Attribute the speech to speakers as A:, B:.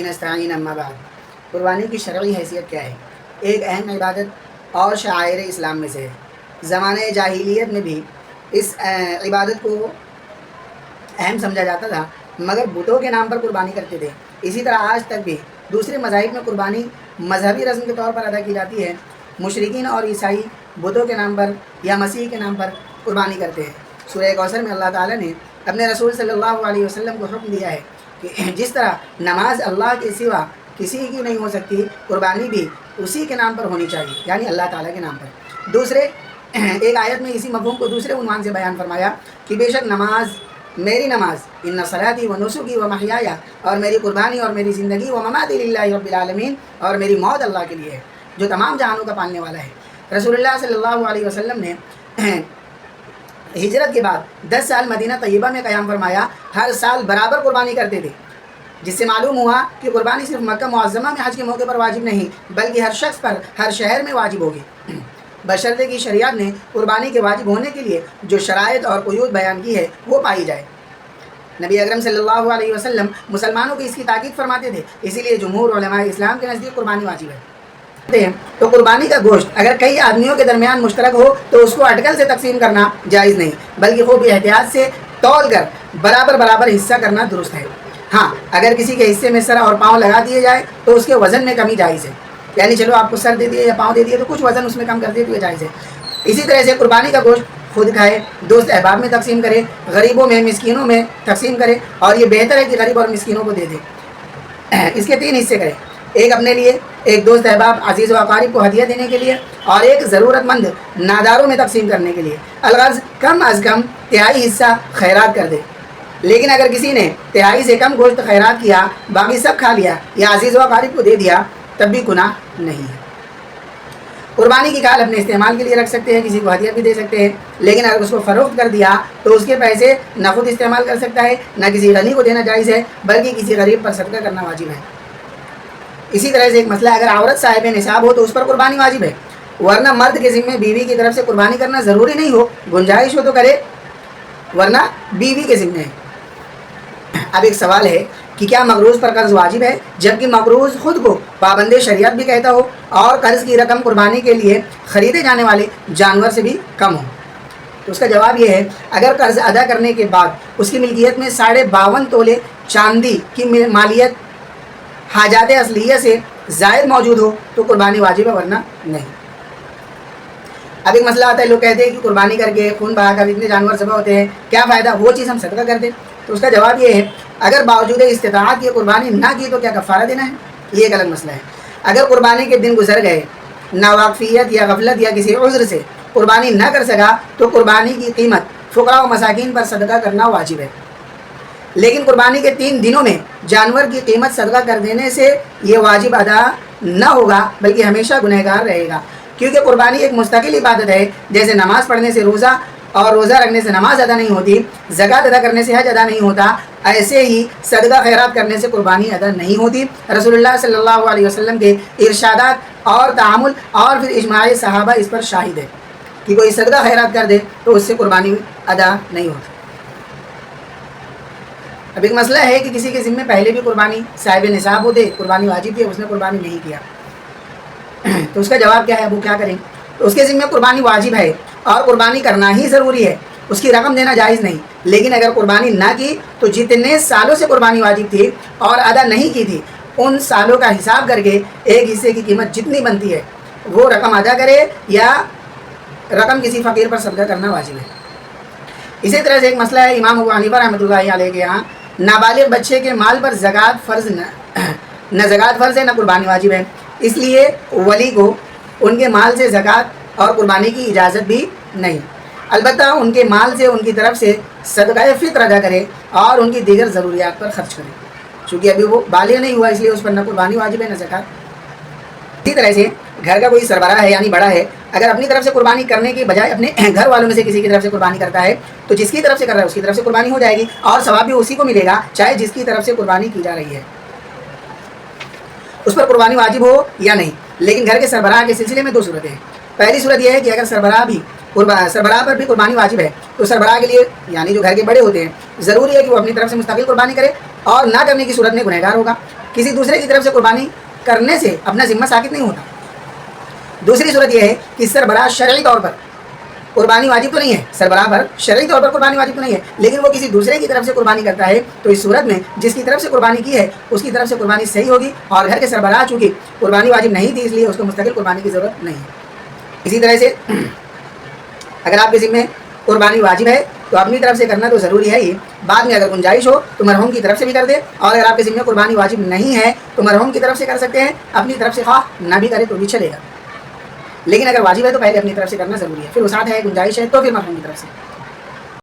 A: नस्तईन अम्मा बाद। कुर्बानी की शरई हैसियत क्या है? एक अहम इबादत और शायर इस्लाम में से है। ज़माने जाहिलियत में भी इस इबादत को अहम समझा जाता था, मगर बुतों के नाम पर कुर्बानी करते थे। इसी तरह आज तक भी दूसरे मज़ाहिब में कुर्बानी मजहबी रस्म के तौर पर अदा की जाती है। मुशरिकीन और ईसाई बुतों के नाम पर या मसीह के नाम पर कुर्बानी करते हैं। सूरह कौसर में अल्लाह ताला ने अपने रसूल सल्लल्लाहु अलैहि वसल्लम को हुक्म दिया है कि जिस तरह नमाज अल्लाह के सिवा किसी की नहीं हो सकती, कुर्बानी भी उसी के नाम पर होनी चाहिए, यानी अल्लाह ताला के नाम पर। दूसरे एक आयत में इसी मफ़हूम को दूसरे उन्वान से बयान फरमाया कि बेशक नमाज, मेरी नमाज इन्ना सलाती व नुसुकी व महयाया, और मेरी कुर्बानी और मेरी ज़िंदगी व ममाती लिल्लाहि रब्बिल आलमीन, और मेरी मौत अल्लाह के लिए है जो तमाम जहानों का पालने वाला है। रसूलुल्लाह सल्लल्लाहु अलैहि वसल्लम ने हिजरत के बाद 10 साल मदीना तय्यबा में क़याम फरमाया। हर साल बराबर कुर्बानी करते थे, जिससे मालूम हुआ कि कुर्बानी सिर्फ मक्का मुअज़्ज़मा में हज के मौके पर वाजिब नहीं, बल्कि हर शख्स पर हर शहर में वाजिब होगी, बशर्ते कि शरीयत ने कुर्बानी के वाजिब होने के लिए जो शराइत और क़ुयूद बयान की है वो पाई जाए। नबी अकरम सल्लल्लाहु अलैहि वसल्लम मुसलमानों को इसकी ताकीद फरमाते थे, इसीलिए जमहूर उलमा इस्लाम के नज़दीक कुर्बानी वाजिब है। तो कुर्बानी का गोश्त अगर कई आदमियों के दरमियान मुश्तरक हो तो उसको अटकल से तकसीम करना जायज़ नहीं, बल्कि खूब एहतियात से तौल कर बराबर बराबर हिस्सा करना दुरुस्त है। हाँ, अगर किसी के हिस्से में सर और पाँव लगा दिए जाए तो उसके वज़न में कमी जायज़ है, यानी चलो आपको सर दे दिए या पाँव दे दिए तो कुछ वज़न उसमें कम कर दिए तो ये जायज़ है। इसी तरह से कुर्बानी का गोश्त खुद खाए, दोस्त अहबाब में तकसीम करे, गरीबों में, मिस्कीनों में तकसीम करे, और ये बेहतर है कि गरीब और मिस्कीनों को दे दे। इसके 3 हिस्से करें, एक अपने लिए, एक दोस्त अहबाब अजीज़ व अकारिब को हदिया देने के लिए, और एक ज़रूरतमंद नादारों में तकसीम करने के लिए। अलगर्ज़ कम अज़ कम तिहाई हिस्सा खैरात कर दे। लेकिन अगर किसी ने तिहाई से कम गोश्त खैरात किया, बाकी सब खा लिया या अजीज़ व अकारिब को दे दिया, तब भी गुनाह नहीं है। कुर्बानी की खाल अपने इस्तेमाल के लिए रख सकते हैं, किसी को हदिया भी दे सकते हैं, लेकिन अगर उसको फ़रोख्त कर दिया तो उसके पैसे न खुद इस्तेमाल कर सकता है, न किसी गनी को देना जायज़ है, बल्कि किसी गरीब पर सदका करना वाजिब है। इसी तरह से एक मसला, अगर औरत साहिब निसाब हो तो उस पर कुर्बानी वाजिब है, वरना मर्द के ज़िम्मे बीवी की तरफ से कुर्बानी करना ज़रूरी नहीं हो, गुंजाइश हो तो करे, वरना बीवी के ज़िम्मे है। अब एक सवाल है कि क्या मकरूज़ पर कर्ज़ वाजिब है, जबकि मकरूज़ ख़ुद को पाबंदे शरीयत भी कहता हो और कर्ज़ की रकम कुर्बानी के लिए ख़रीदे जाने वाले जानवर से भी कम हो? तो उसका जवाब ये है, अगर कर्ज़ अदा करने के बाद उसकी मिल्कियत में 52.5 तोले चांदी की मालियत हाजात असलिया से ज़ायद मौजूद हो तो कुर्बानी वाजिब है, वरना नहीं। अब एक मसला आता है, लोग कहते हैं कि कुर्बानी करके खून बहा कर इतने जानवर ज़बह होते हैं, क्या फ़ायदा, वो चीज़ हम सदका कर दें? तो उसका जवाब ये है, अगर बावजूद इस्तिताअत ये कुर्बानी ना की तो क्या कफ़ारा देना है? ये एक अलग मसला है। अगर कुर्बानी के दिन गुजर गए, नावाक़फ़ियत या गफलत या किसी उज़्र से कुर्बानी ना कर सका, तो कुर्बानी की कीमत फ़ुक़रा व मसाकीन पर सदका करना वाजिब है। लेकिन कुर्बानी के 3 दिनों में जानवर की कीमत सदका कर देने से ये वाजिब अदा न होगा, बल्कि हमेशा गुनहगार रहेगा, क्योंकि कुर्बानी एक मुस्तकिल इबादत है। जैसे नमाज़ पढ़ने से रोज़ा और रोज़ा रखने से नमाज अदा नहीं होती, ज़कात अदा करने से हज अदा नहीं होता, ऐसे ही सदका खैरात करने से कुर्बानी अदा नहीं होती। रसूलुल्लाह सल्लल्लाहु अलैहि वसल्लम के इरशादात और तामुल और फिर इजमाए सहाबा इस पर शाहिद है कि कोई सदका खैरात कर दे तो उससे कुर्बानी अदा नहीं होती। अब एक मसला है कि किसी के ज़िम्मे पहले भी कुर्बानी साहिब निसाब होते, कुर्बानी वाजिब थी, उसने कुर्बानी नहीं किया, तो उसका जवाब क्या है, वो क्या करें? तो उसके ज़िम्मे कुर्बानी वाजिब है और कुर्बानी करना ही ज़रूरी है, उसकी रकम देना जायज़ नहीं। लेकिन अगर कुर्बानी ना की तो जितने सालों से कुर्बानी वाजिब थी और अदा नहीं की थी, उन सालों का हिसाब करके एक हिस्से की कीमत जितनी बनती है वो रकम अदा करे, या रकम किसी फ़कीर पर सदका करना वाजिब है। इसी तरह से एक मसला है, इमाम अबू हनीफा रहमतुल्लाहि अलैह के यहाँ नाबालिग बच्चे के माल पर ज़कात फ़र्ज़ न ज़कात फ़र्ज़ है, न कुर्बानी वाजिब है, इसलिए वली को उनके माल से ज़कात और कुर्बानी की इजाज़त भी नहीं। अलबत्ता उनके माल से उनकी तरफ से सदक़ाए फ़ित्र अदा करे और उनकी दीगर ज़रूरियात पर ख़र्च करे, चूँकि अभी वो बालिग़ नहीं हुआ, इसलिए उस पर न कुर्बानी वाजिब है न ज़कात। इसी तरह से घर का कोई सरबराह है यानी बड़ा है, अगर अपनी तरफ से कुर्बानी करने की बजाय अपने घर वालों में से किसी की तरफ से कुर्बानी करता है तो जिसकी तरफ से कर रहा है उसकी तरफ से कुर्बानी हो जाएगी और सवाब भी उसी को मिलेगा, चाहे जिसकी तरफ से कुर्बानी की जा रही है उस पर कुर्बानी वाजिब हो या नहीं। लेकिन घर के सरबराह के सिलसिले में 2 सूरतें हैं। पहली सूरत यह है कि अगर सरबराह पर भी कुर्बानी वाजिब है तो सरबराह के लिए यानी जो घर के बड़े होते हैं ज़रूरी है कि वो अपनी तरफ से मुस्तकिल कुर्बानी करे और ना करने की सूरत में गुनहगार होगा। किसी दूसरे की तरफ से कुर्बानी करने से अपना ज़िम्मा साकित नहीं होता। दूसरी सूरत यह है कि सरबराह शरई तौर पर कुर्बानी वाजिब तो नहीं है, सरबराह पर शरई तौर पर कुर्बानी वाजिब तो नहीं है, लेकिन वो किसी दूसरे की तरफ से कुर्बानी करता है, तो इस सूरत में जिसकी तरफ से कुर्बानी की है उसकी तरफ से कुर्बानी सही होगी, और घर के सरबराह चूँकि कुर्बानी वाजिब नहीं थी इसलिए उसको मुस्तकिल कुर्बानी की ज़रूरत नहीं है। इसी तरह से अगर आपके ज़िम्मे कुर्बानी वाजिब है तो अपनी तरफ से करना तो ज़रूरी है ही, बाद में अगर गुंजाइश हो तो मरहूम की तरफ से भी कर दे, और अगर आपके ज़िम्मे कुर्बानी वाजिब नहीं है तो मरहूम की तरफ से कर सकते हैं, अपनी तरफ से ख़्वाह ना भी करे तो भी चलेगा, लेकिन अगर वाजिब है तो पहले अपनी तरफ से करना ज़रूरी है, फिर वसात है, गुंजाइश है तो फिर मरहूम की तरफ से।